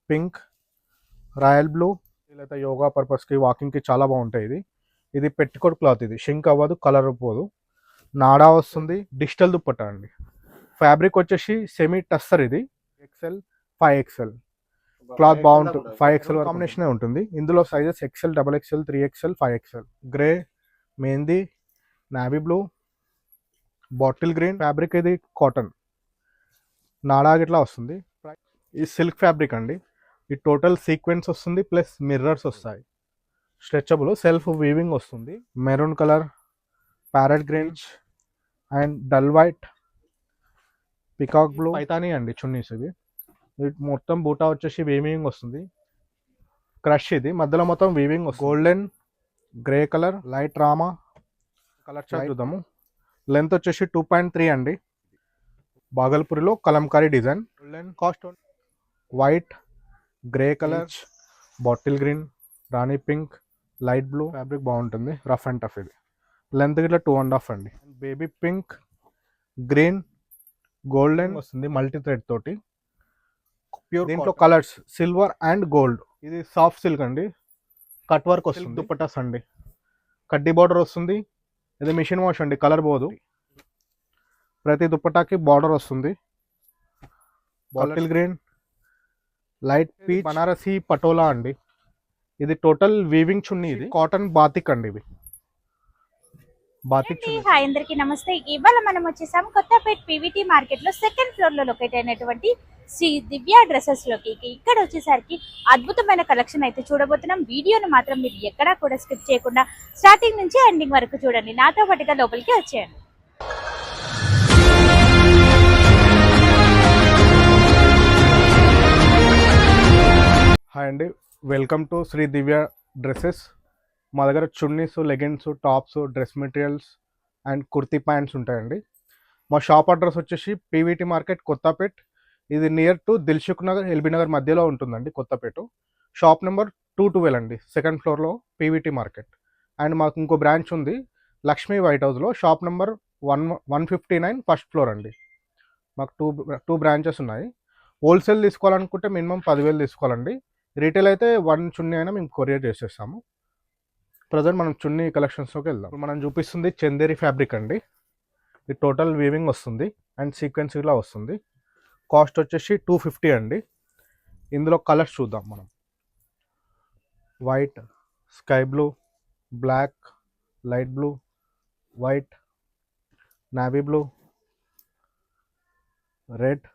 Pink, royal blue, లేదా యోగా పర్పస్కి వాకింగ్కి చాలా బాగుంటాయి. ఇది పెట్టికోట్ క్లాత్, ఇది షింక్ అవ్వదు, కలర్ పోదు, నాడా వస్తుంది. డిజిటల్ దుప్పట్టా అండి. ఫ్యాబ్రిక్ వచ్చేసి సెమీ టస్సర్, ఇది XL 5XL క్లాత్ బాగుంటుంది. 5XL కాంబినేషన్ ఉంటుంది. ఇందులో sizes XL, XXL, 3XL, 5XL. Grey, mehndi, navy blue, bottle green. Fabric ఇది కాటన్, నాడా గిట్లా వస్తుంది. ఇది సిల్క్ ఫ్యాబ్రిక్ అండి. ఈ టోటల్ సీక్వెన్స్ వస్తుంది, ప్లస్ మిర్రర్స్ వస్తాయి. స్ట్రెచబుల్, సెల్ఫ్ వీవింగ్ వస్తుంది. Maroon colour, parrot green and dull white, peacock blue. Paithani అండి చున్నీస్ ఇవి. మొత్తం బూటా వచ్చేసి వీవింగ్ వస్తుంది. క్రష్ ఇది మధ్యలో మొత్తం వీవింగ్ వస్తుంది. Golden, grey colour, light Rama colour chart చూద్దాము. లెంత్ వచ్చేసి 2.3 అండి. బాగల్పూరిలో Kalamkari design. Golden cost, white, grey colour, bottle green, Rani pink, light blue. Fabric బాగుంటుంది, రఫ్ అండ్ టఫ్. ఇది లెంత్ గిట్లా 2.5 అండి. బేబీ పింక్, గ్రీన్, గోల్డెన్ వస్తుంది మల్టీ థ్రెడ్ తోటి. ప్యూర్ దీంట్లో కలర్స్ సిల్వర్ అండ్ గోల్డ్. ఇది సాఫ్ట్ సిల్క్ అండి, కట్ వర్క్ వస్తుంది. దుపట్టాస్ అండి, కడ్డీ బార్డర్ వస్తుంది. ఇది మిషన్ వాష్ అండి, కలర్ పోదు. ప్రతి దుపట్టాకి బార్డర్ వస్తుంది. Bottle green, light peach, Banarasi patola అండి. ఇది టోటల్ వీవింగ్ చున్నీ. ఇది కాటన్ బాతిక్ అండి. ఇవి బాతిక్ చున్నీ. హాయ్ అందరికీ నమస్తే. ఇవాళ మనం వచ్చేసాం కొత్తపేట్ పీవీటీ మార్కెట్ లో సెకండ్ ఫ్లోర్ లో లొకేట్ అయినటువంటి శ్రీ దివ్య డ్రెస్సెస్ లోకి. ఇక్కడ వచ్చేసరికి అద్భుతమైన కలెక్షన్ అయితే చూడబోతున్నాం. వీడియోని మాత్రం మీరు ఎక్కడా కూడా స్కిప్ చేయకుండా స్టార్టింగ్ నుంచి ఎండింగ్ వరకు చూడండి. నాతో పాటుగా లోపలికి వచ్చేయండి. హాయ్ అండి, welcome to Shri Divya dresses. మా దగ్గర chunnis, leggings, tops, dress materials and kurti pants ఉంటాయండి. మా షాప్ అడ్రస్ వచ్చేసి పీవీటీ మార్కెట్ కొత్తపేట్. ఇది near to Dilsukhnagar, LB Nagar మధ్యలో ఉంటుందండి కొత్తపేట. షాప్ నెంబర్ 212 అండి, సెకండ్ ఫ్లోర్లో పీవీటీ మార్కెట్. అండ్ మాకు ఇంకో బ్రాంచ్ ఉంది లక్ష్మీ వైట్ హౌస్లో, షాప్ నెంబర్ 159 ఫస్ట్ ఫ్లోర్ అండి. మాకు టూ బ్రాంచెస్ ఉన్నాయి. హోల్సేల్ తీసుకోవాలనుకుంటే మినిమం 10,000 తీసుకోవాలండి. రీటైల్ అయితే 1 చున్నీ అయినా మేము కొరియర్ చేసేస్తాము. ప్రజెంట్ మనం చున్నీ కలెక్షన్స్లోకి వెళ్దాం. మనం చూపిస్తుంది చందేరి ఫ్యాబ్రిక్ అండి. ఇది టోటల్ వీవింగ్ వస్తుంది అండ్ సీక్వెన్స్ ఇలా వస్తుంది. కాస్ట్ వచ్చేసి 250 అండి. ఇందులో కలర్స్ చూద్దాం మనం. White, sky blue, black, light blue, white, navy blue, red,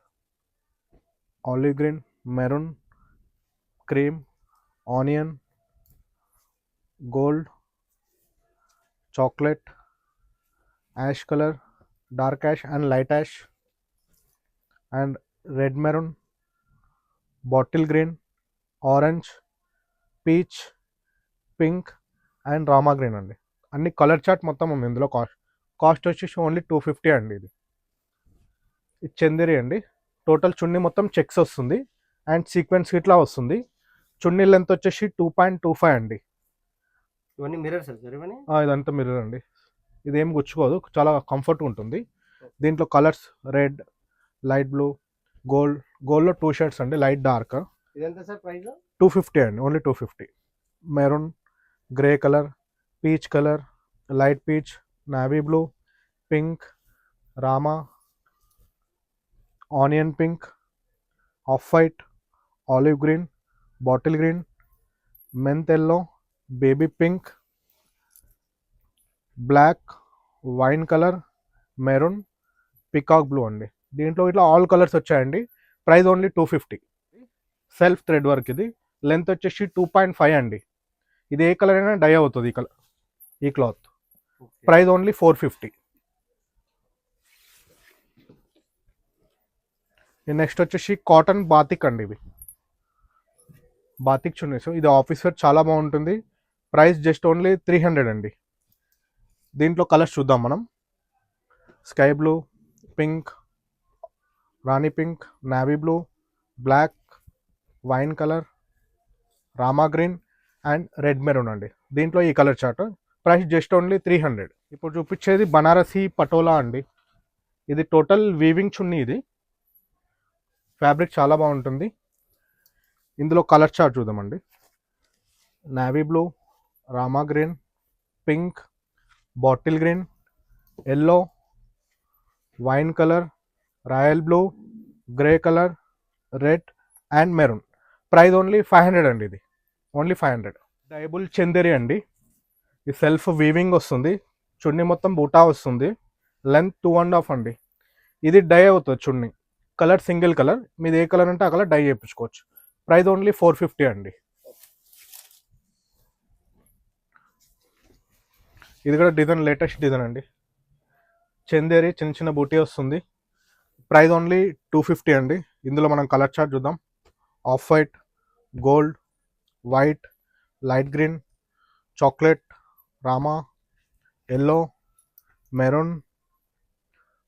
olive green, maroon, cream, onion, gold, chocolate, ash colour, dark ash and light ash, and red maroon, bottle green, orange, peach, pink and rama green అండి. అన్ని colour chart మొత్తం ఉంది ఇందులో. Cost వచ్చేసి only 250 అండి. ఇది చందేరి అండి. Total చున్నీ మొత్తం చెక్స్ వస్తుంది అండ్ సీక్వెన్స్ ఇట్లా వస్తుంది. చున్నీ లెంత్ వచ్చేసి 2.25 అండి. ఇవన్నీ మిర్రర్స్ ఇదంతా మిర్రర్ అండి. ఇదేం గుచ్చుకోదు, చాలా కంఫర్ట్గా ఉంటుంది. దీంట్లో కలర్స్ రెడ్, లైట్ బ్లూ, గోల్డ్లో 2 షేడ్స్ అండి, లైట్ డార్క్. ఇదెంత సార్ ప్రైస్? 250 అండి, only 250. Maroon, grey colour, peach colour, light peach, navy blue, pink, rama, onion pink, off white, olive green, bottle green, mint yellow, baby pink, black, wine colour, maroon, peacock blue అండి. దీంట్లో ఇట్లా all colours వచ్చాయండి. Price only 250. Self thread work. ఇది length వచ్చేసి 2.5 అండి. ఇది ఏ colour అయినా die అవుతుంది ఈ క్లాత్. Price only 450. నెక్స్ట్ వచ్చేసి కాటన్ బాతిక్ అండి. ఇవి బాతిక్ చున్నీస్. ఇది ఆఫీస్ వేర్ చాలా బాగుంటుంది. ప్రైస్ జస్ట్ ఓన్లీ 300 అండి. దీంట్లో కలర్స్ చూద్దాం మనం. Sky blue, pink, rani pink, navy blue, black, wine colour, rama green and red maroon అండి. దీంట్లో ఈ colour chart. Price just only 300. ఇప్పుడు చూపించేది బనారసి పటోలా అండి. ఇది టోటల్ వీవింగ్ చున్నీ. ఇది ఫ్యాబ్రిక్ చాలా బాగుంటుంది. ఇందులో కలర్ చార్ట్ చూద్దామండి. Navy blue, Rama green, pink, bottle green, yellow, wine colour, royal blue, grey colour, red and maroon. Price only 500 అండి. ఇది ఓన్లీ 500. డైబుల్ చందేరి అండి. ఈ సెల్ఫ్ వీవింగ్ వస్తుంది, చున్నీ మొత్తం బూటా వస్తుంది, లెంత్ 2.5 అండి. ఇది డై అవుతుంది చున్నీ. కలర్ సింగిల్ కలర్, మీది ఏ కలర్ అంటే ఆ కలర్ డై చేయించుకోవచ్చు. ప్రైస్ ఓన్లీ 450 అండి. ఇది కూడా డిజైన్ లేటెస్ట్ డిజైన్ అండి. చందేరి చిన్న చిన్న బూటీ వస్తుంది. ప్రైస్ ఓన్లీ 250 అండి. ఇందులో మనం కలర్ చార్ట్ చూద్దాం. Off white, gold, white, light green, chocolate, rama, yellow, maroon,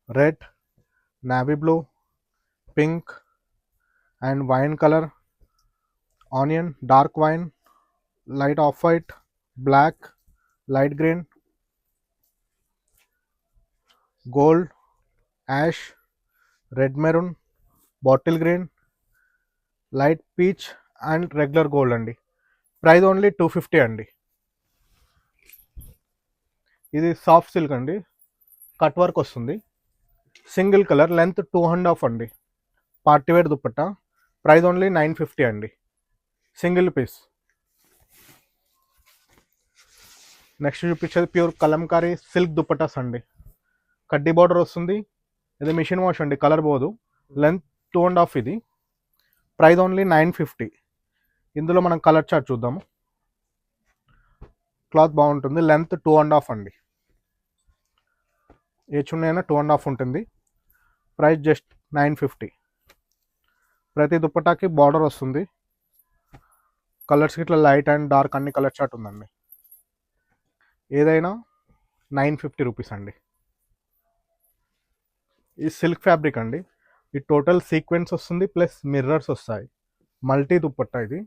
red, navy blue, pink and wine colour, onion, dark wine, light off white, black, light green, gold, ash, red maroon, bottle green, light peach and regular gold అండి. Price only 250 అండి. ఇది soft silk అండి, cut work వస్తుంది, single colour, length 2.5 అండి. Party wear dupatta. Price only 950 అండి, single piece. Next చూపించేది pure Kalamkari silk dupattas అండి. కడ్డీ బార్డర్ వస్తుంది. ఇది మిషన్ వాష్ అండి, కలర్ పోదు. లెంత్ 2.5 ఇది. Price only 950. ఇందులో మనం కలర్ చార్ట్ చూద్దాము. క్లాత్ బాగుంటుంది, లెంత్ 2.5 అండి. ఏ చున్నీ అయినా 2.5 ఉంటుంది. Price just 950. ప్రతి దుప్పటాకి బార్డర్ వస్తుంది. కలర్స్ ఇట్లా లైట్ అండ్ డార్క్ అన్ని కలర్ చార్ట్ ఉందండి. ఏదైనా 950 రూపీస్ అండి. ఈ సిల్క్ ఫ్యాబ్రిక్ అండి. ఈ టోటల్ సీక్వెన్స్ వస్తుంది, ప్లస్ మిర్రర్స్ వస్తాయి. మల్టీ దుప్పట్టా ఇది.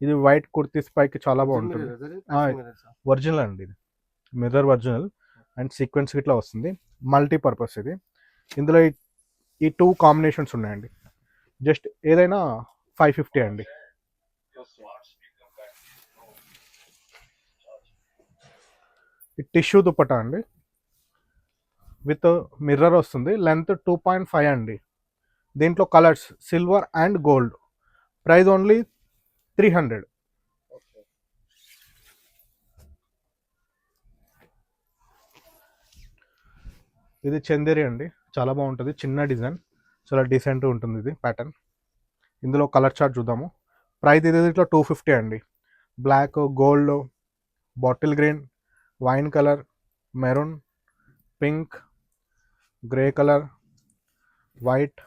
ఇది వైట్ కుర్తీస్ పైకి చాలా బాగుంటుంది. ఒరిజినల్ అండి, ఇది మిర్రర్ ఒరిజినల్ అండ్ సీక్వెన్స్ ఇట్లా వస్తుంది. మల్టీ పర్పస్ ఇది. ఇందులో ఈ 2 కాంబినేషన్స్ ఉన్నాయండి. జస్ట్ ఏదైనా 550 అండి. ఈ టిష్యూ దుప్పట్టా అండి, విత్ మిర్రర్ వస్తుంది, లెంత్ 2.5 అండి. దీంట్లో colours silver and gold. Price only 300. ఇది చందేరి అండి, చాలా బాగుంటుంది. చిన్న డిజైన్, చాలా డీసెంట్గా ఉంటుంది ఇది ప్యాటర్న్. ఇందులో కలర్ చార్ట్ చూద్దాము. ప్రైస్ ఇది ఇట్లా 250 అండి. Black, gold, bottle green, wine colour, maroon, pink, grey colour, white,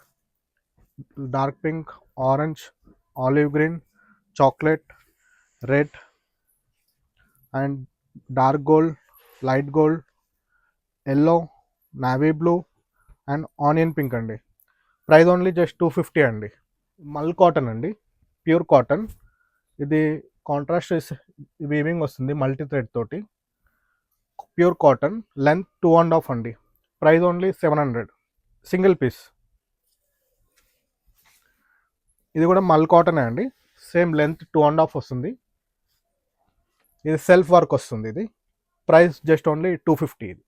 dark pink, orange, olive green, chocolate, red and dark gold, light gold, yellow, navy blue and onion pink అండి. Price only just 250 అండి. Mul cotton అండి, pure cotton. ఇది contrast weaving వస్తుంది multi thread తోటి. Pure cotton, length 2.5 అండి. Price only 700, single piece. ఇది కూడా మల్ కాటనే అండి, సేమ్ లెంత్ 2.5 వస్తుంది. ఇది సెల్ఫ్ వర్క్ వస్తుంది. ఇది ప్రైస్ జస్ట్ ఓన్లీ 250 ఇది.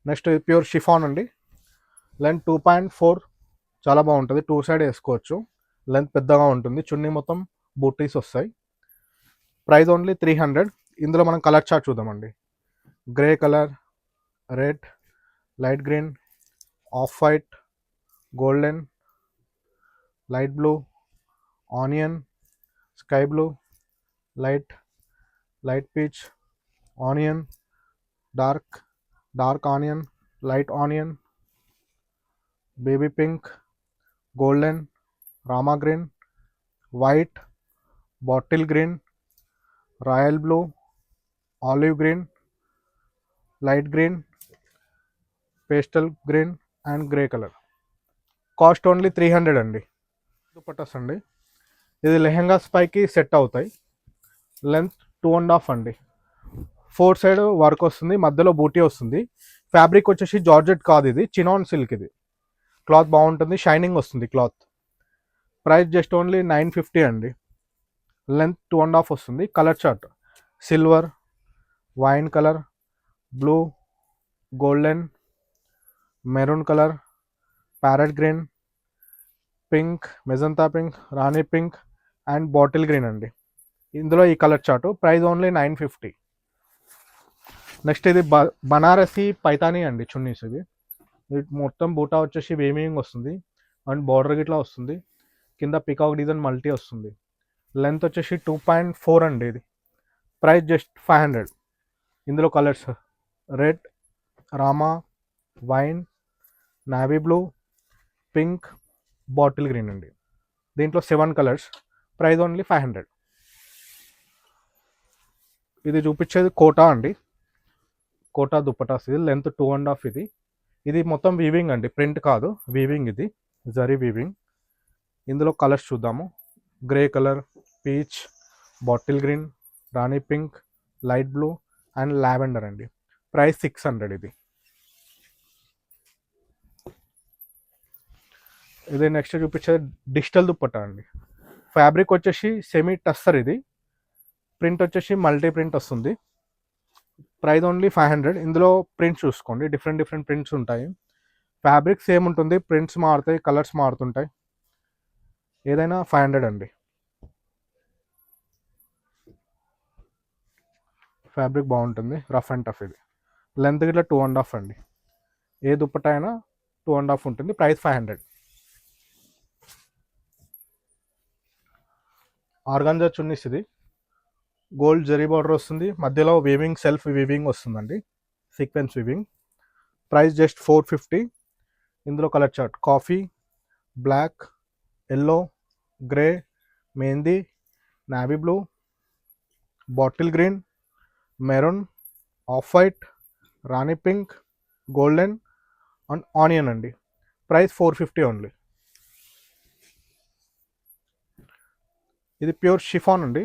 నెక్స్ట్ ఇది ప్యూర్ షిఫాన్ అండి, లెంత్ 2.4, చాలా బాగుంటుంది. 2 సైడ్ వేసుకోవచ్చు, లెంత్ పెద్దగా ఉంటుంది. చున్నీ మొత్తం బూటీస్ వస్తాయి. Price only 300. ఇందులో మనం కలర్ చార్ట్ చూద్దామండి. Grey colour, red, light green, off white, golden, light blue, onion, sky blue, light peach, onion, dark onion, light onion, baby pink, golden, Rama green, white, bottle green, royal blue, olive green, light green, pastel green and grey colour. Cost only 300 అండి. దుపట్టాస్ అండి, ఇది లెహెంగాస్ పైకి set అవుతాయి. Length 2.5 అండి. 4 side work వస్తుంది, మధ్యలో బూటీ వస్తుంది. Fabric వచ్చేసి జార్జెట్ కాదు, ఇది చినాన్ సిల్క్. ఇది క్లాత్ బాగుంటుంది, షైనింగ్ వస్తుంది క్లాత్. ప్రైస్ జస్ట్ ఓన్లీ 950 అండి. లెంత్ 2.5 వస్తుంది. Colour chart silver, wine colour, blue, golden, maroon colour, parrot green, pink, magenta pink, rani pink and bottle green అండి. ఇందులో ఈ colour chart price only 950. Next ఇది బనారసి పైతానీ అండి చున్నీస్. ఇవి మొత్తం బూటా వచ్చేసి వేవింగ్ వస్తుంది అండ్ బార్డర్ గిట్లా వస్తుంది. కింద పికాక్ డిజైన్ మల్టీ వస్తుంది. లెంత్ వచ్చేసి 2.4 అండి. ఇది ప్రైస్ జస్ట్ 500. ఇందులో colours red, Rama, wine, navy blue, pink, bottle green అండి. దీంట్లో 7 కలర్స్. Price only 500. ఇది చూపించేది కోటా అండి. కోటా దుప్పటాస్. ఇది లెంత్ 2.5. ఇది మొత్తం వీవింగ్ అండి, ప్రింట్ కాదు, వీవింగ్. ఇది జరీ వీవింగ్. ఇందులో కలర్స్ చూద్దాము. Grey colour, peach, bottle green, Rani pink, light blue and lavender అండి. ప్రైస్ 600. ఇది నెక్స్ట్ చూపించేది డిజిటల్ దుప్పట్టా అండి. ఫ్యాబ్రిక్ వచ్చేసి సెమీ టస్సర్. ఇది ప్రింట్ వచ్చేసి మల్టీ ప్రింట్ వస్తుంది. Price only 500. ఇందులో ప్రింట్స్ చూసుకోండి, డిఫరెంట్ డిఫరెంట్ ప్రింట్స్ ఉంటాయి. ఫ్యాబ్రిక్ సేమ్ ఉంటుంది, ప్రింట్స్ మారుతాయి, కలర్స్ మారుతుంటాయి. ఏదైనా 500 అండి. ఫ్యాబ్రిక్ బాగుంటుంది, రఫ్ అండ్ టఫ్. ఇది లెంత్ గిట్లా 2.5 అండి. ఏ దుప్పట్టా అయినా 2.5 ఉంటుంది. ప్రైస్ 500. ఆర్గాంజా చున్నీస్. ఇది గోల్డ్ జరీ బార్డర్ వస్తుంది, మధ్యలో వీవింగ్, సెల్ఫ్ వీవింగ్ వస్తుందండి, సీక్వెన్స్ వీవింగ్. Price just 450. ఇందులో colour chart coffee, black, yellow, grey, mehndi, navy blue, bottle green, maroon, off white, Rani pink, golden and onion అండి. Price 450 only. ఇది ప్యూర్ షిఫాన్ అండి.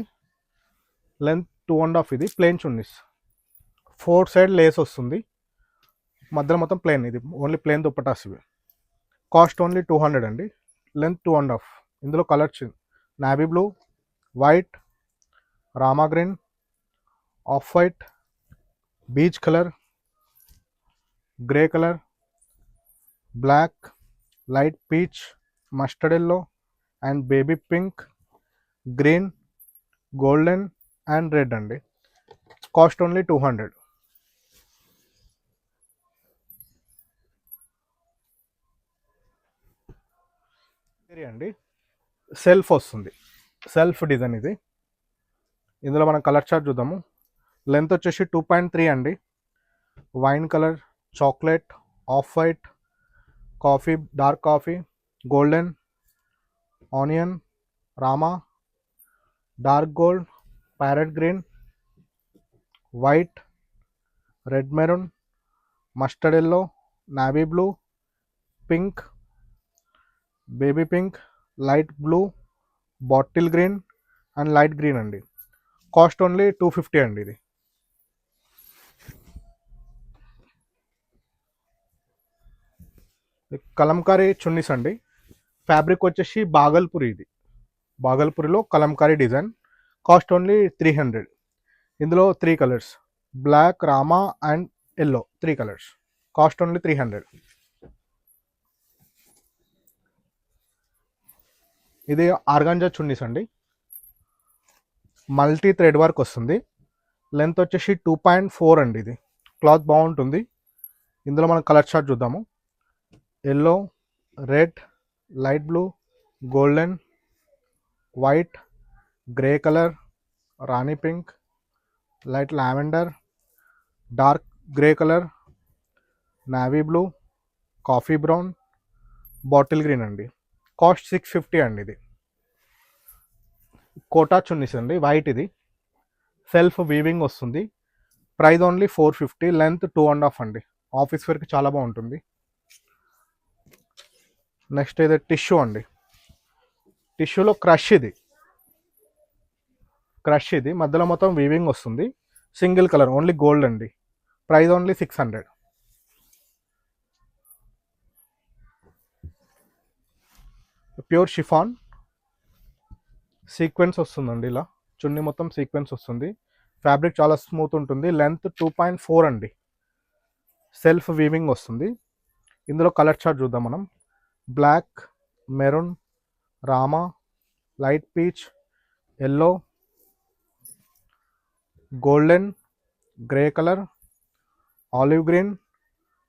Length 2.5. ఇది plain chunnis. 4 side lace వస్తుంది, మధ్యలో మొత్తం plain. ఇది ఓన్లీ ప్లెయిన్ దుప్పటాస్. ఇవి కాస్ట్ ఓన్లీ 200 అండి. లెంత్ 2.5. ఇందులో colours navy blue, white, Rama green, off white, beach colour, grey colour, black, light peach, mustard yellow and baby pink, green, golden and red అండి. Cost only 200. అండి self వస్తుంది, self design. ఇది ఇందులో మనం colour chart చూద్దాము. Length వచ్చేసి 2.3 అండి. Wine colour, chocolate, off white, coffee, dark coffee, golden, onion, Rama, dark gold, parrot green, white, red maroon, mustard yellow, navy blue, pink, baby pink, light blue, bottle green and light green అండి. Cost only 250 అండి. ఇది కలంకారీ చున్నీస్ అండి. Fabric వచ్చేసి బాగల్పూరి. ఇది బాగల్పూరిలో Kalamkari design. Cost only 300. ఇందులో 3 colours black, Rama and yellow. 3 colours. Cost only 300. ఇది organza chunnis అండి. మల్టీ థ్రెడ్ వర్క్ వస్తుంది. లెంత్ వచ్చేసి 2.4 అండి. ఇది క్లాత్ బాగుంటుంది. ఇందులో మనం కలర్ చార్ట్ చూద్దాము. Yellow, red, light blue, golden, white, grey colour, Rani pink, light lavender, dark grey colour, navy blue, coffee brown, bottle green అండి. కాస్ట్ 650 అండి. ఇది కోటా చున్నీస్ అండి, వైట్. ఇది సెల్ఫ్ వీవింగ్ వస్తుంది. Price only 450. లెంత్ 2.5 అండి. ఆఫీస్ వేర్కి చాలా బాగుంటుంది. నెక్స్ట్ ఇది టిష్యూ అండి. టిష్యూలో క్రష్. ఇది క్రష్. ఇది మధ్యలో మొత్తం వీవింగ్ వస్తుంది. సింగిల్ కలర్, ఓన్లీ గోల్డ్ అండి. Price only 600. Pure chiffon sequence వస్తుందండి. ఇలా చున్నీ మొత్తం సీక్వెన్స్ వస్తుంది. ఫ్యాబ్రిక్ చాలా స్మూత్ ఉంటుంది. లెంత్ 2.4 అండి. సెల్ఫ్ వీవింగ్ వస్తుంది. ఇందులో కలర్ చార్ట్ చూద్దాం మనం. Black, maroon, rama, light peach, yellow, golden, grey colour, olive green,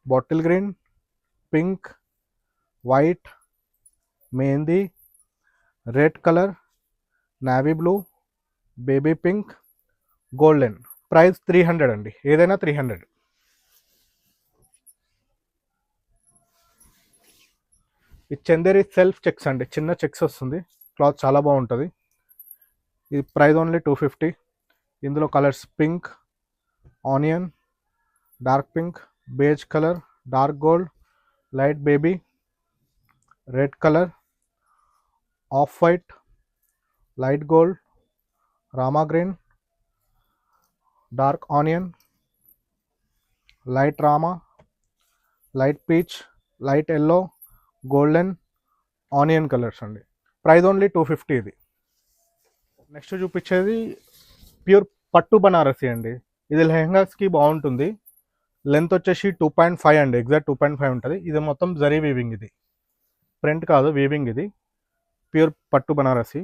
bottle green, pink, white, mehndi, red colour, navy blue, baby pink, golden. Price 300 అండి. ఏదైనా 300. ఈ చందేరి సెల్ఫ్ చెక్స్ అండి. చిన్న చెక్స్ వస్తుంది. క్లాత్ చాలా బాగుంటుంది. ఇది ప్రైస్ ఓన్లీ 250. ఇందులో colours pink, onion, dark pink, beige colour, dark gold, light baby, red colour, off white, light gold, Rama green, dark onion, light Rama, light peach, light yellow, golden, onion colours అండి. Price only 250 ఇది. Next చూపించేది pure పట్టు బనారసి అండి. ఇది లెహంగాస్కి బాగుంటుంది. Length వచ్చేసి 2.5 అండి. Exact 2.5 ఉంటుంది. ఇది మొత్తం జరీ వీవింగ్. ఇది ప్రింట్ కాదు, వీవింగ్. ఇది ప్యూర్ పట్టు బనారసి.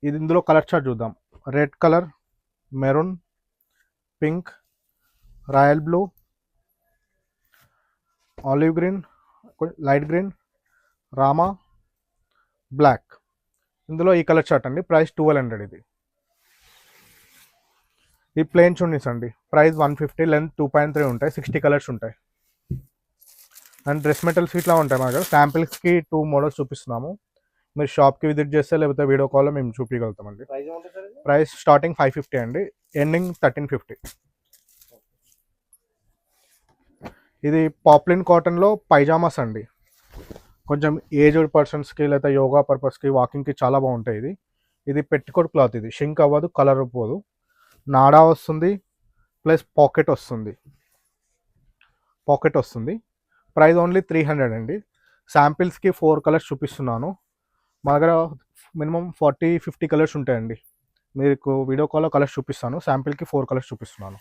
ఇది ఇందులో కలర్ చార్ట్ చూద్దాం. Red colour, maroon, pink, royal blue, olive green, light green, rama, black. ఇందులో ఈ కలర్ చార్ట్ అండి. ప్రైస్ 1200 ఇది. ఈ ప్లెయిన్ చున్నీస్ అండి. ప్రైస్ 150. లెంత్ 2.3 ఉంటాయి. 60 కలర్స్ ఉంటాయి. అండ్ డ్రెస్ మెటీరియల్స్ ఇట్లా ఉంటాయి మా దగ్గర. శాంపిల్స్కి 2 మోడల్స్ చూపిస్తున్నాము. మీరు షాప్కి విజిట్ చేస్తే లేకపోతే వీడియో కాల్లో మేము చూపించగలుగుతామండి. ప్రైస్ ఏముంటుంది సార్ ఇది? ప్రైస్ స్టార్టింగ్ 550 అండి. ఎండింగ్ 1350. ఇది పాప్లిన్ కాటన్లో పైజామాస్ అండి. కొంచెం ఏజ్డ్ పర్సన్స్కి లేదా యోగా పర్పస్కి, వాకింగ్కి చాలా బాగుంటాయి. ఇది పెట్టికోట్ క్లాత్. ఇది షింక్ అవ్వదు, కలర్ పోదు. నాడా వస్తుంది, ప్లస్ పాకెట్ వస్తుంది. ప్రైస్ ఓన్లీ 300 అండి. శాంపిల్స్కి 4 కలర్స్ చూపిస్తున్నాను. మా దగ్గర మినిమం 40-50 కలర్స్ ఉంటాయండి. మీకు వీడియో కాల్లో కలర్స్ చూపిస్తాను. శాంపిల్కి 4 కలర్స్ చూపిస్తున్నాను.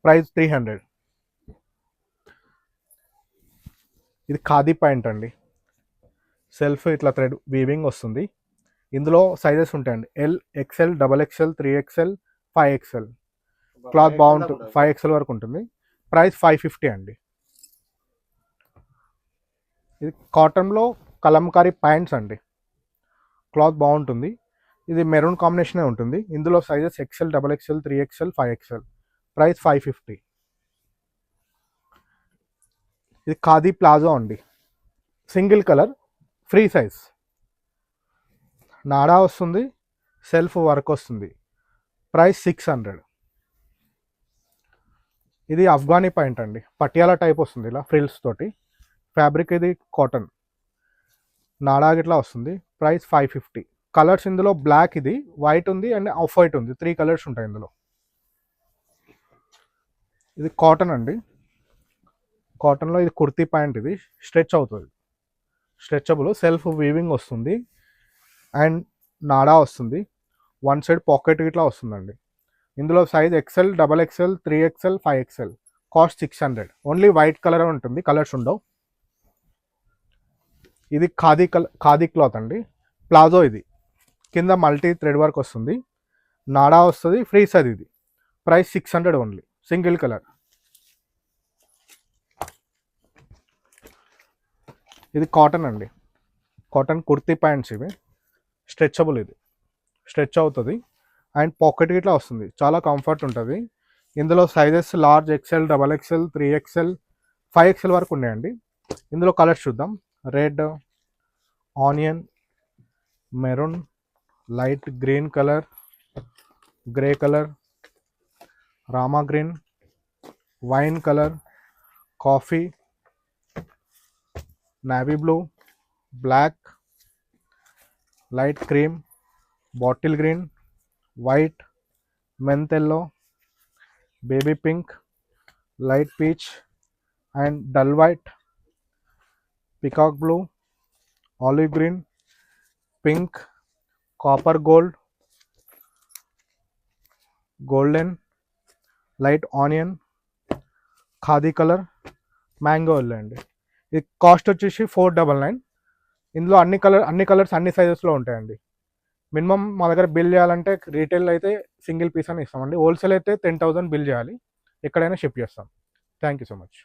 ప్రైస్ 300. ఇది ఖాదీ ప్యాంట్ అండి. సెల్ఫ్ ఇట్లా థ్రెడ్ వీవింగ్ వస్తుంది. ఇందులో సైజెస్ ఉంటాయండి. L, XL, XXL, 3XL, 5XL. Cloth బాగుంటుంది. 5XL వరకు ఉంటుంది. ప్రైస్ 550 అండి. ఇది కాటన్లో కలంకారీ ప్యాంట్స్ అండి. క్లాత్ బాగుంటుంది. ఇది మెరూన్ కాంబినేషనే ఉంటుంది. ఇందులో sizes XL, XXL, 3XL, 5XL. Price 550. ఇది ఖాదీ ప్లాజో అండి. Single colour, free size. నాడా వస్తుంది, సెల్ఫ్ వర్క్ వస్తుంది. ప్రైస్ 600. ఇది అఫ్ఘానీ ప్యాంట్ అండి. పటియాలా టైప్ వస్తుంది ఇలా ఫ్రిల్స్ తోటి. ఫ్యాబ్రిక్ ఇది కాటన్. నాడా గిట్లా వస్తుంది. ప్రైస్ 550. కలర్స్ ఇందులో బ్లాక్, ఇది వైట్ ఉంది అండ్ ఆఫ్ వైట్ ఉంది. 3 కలర్స్ ఉంటాయి ఇందులో. ఇది కాటన్ అండి. కాటన్లో ఇది కుర్తీ ప్యాంట్. ఇది స్ట్రెచ్ అవుతుంది. స్ట్రెచబుల్, సెల్ఫ్ వీవింగ్ వస్తుంది అండ్ నాడా వస్తుంది. వన్ సైడ్ పాకెట్ ఇట్లా వస్తుందండి. ఇందులో size XL, XXL, 3XL, 5XL. Cost 600. Only white colour ఉంటుంది, కలర్స్ ఉండవు. ఇది ఖాదీ క్లాత్ అండి. ప్లాజో. ఇది కింద మల్టీ థ్రెడ్ వర్క్ వస్తుంది. నాడా వస్తుంది, ఫ్రీ సైజ్. ఇది ప్రైస్ 600 ఓన్లీ. Single colour. ఇది కాటన్ అండి. కాటన్ కుర్తీ ప్యాంట్స్ ఇవి. స్ట్రెచబుల్. ఇది స్ట్రెచ్ అవుతుంది అండ్ పాకెట్ ఇట్లా వస్తుంది. చాలా కంఫర్ట్ ఉంటుంది. ఇందులో sizes large, XL, XXL, 3XL, 5XL వరకు ఉన్నాయండి. ఇందులో కలర్స్ చూద్దాం. Red, onion, maroon, light green colour, grey colour, rama green, wine colour, coffee, navy blue, black, light cream, bottle green, white, mint yellow, baby pink, light peach and dull white, peacock blue, olive green, pink, copper gold, golden, light onion, khadi colour, mango yellow అండి. ఇది cost వచ్చేసి 499. ఇందులో అన్ని colours అన్ని సైజెస్లో ఉంటాయండి. Minimum మా దగ్గర bill చేయాలంటే రీటైల్ అయితే సింగిల్ పీస్ అని ఇస్తామండి. హోల్సేల్ అయితే 10,000 బిల్ చేయాలి. ఎక్కడైనా షిప్ చేస్తాం. Thank you so much.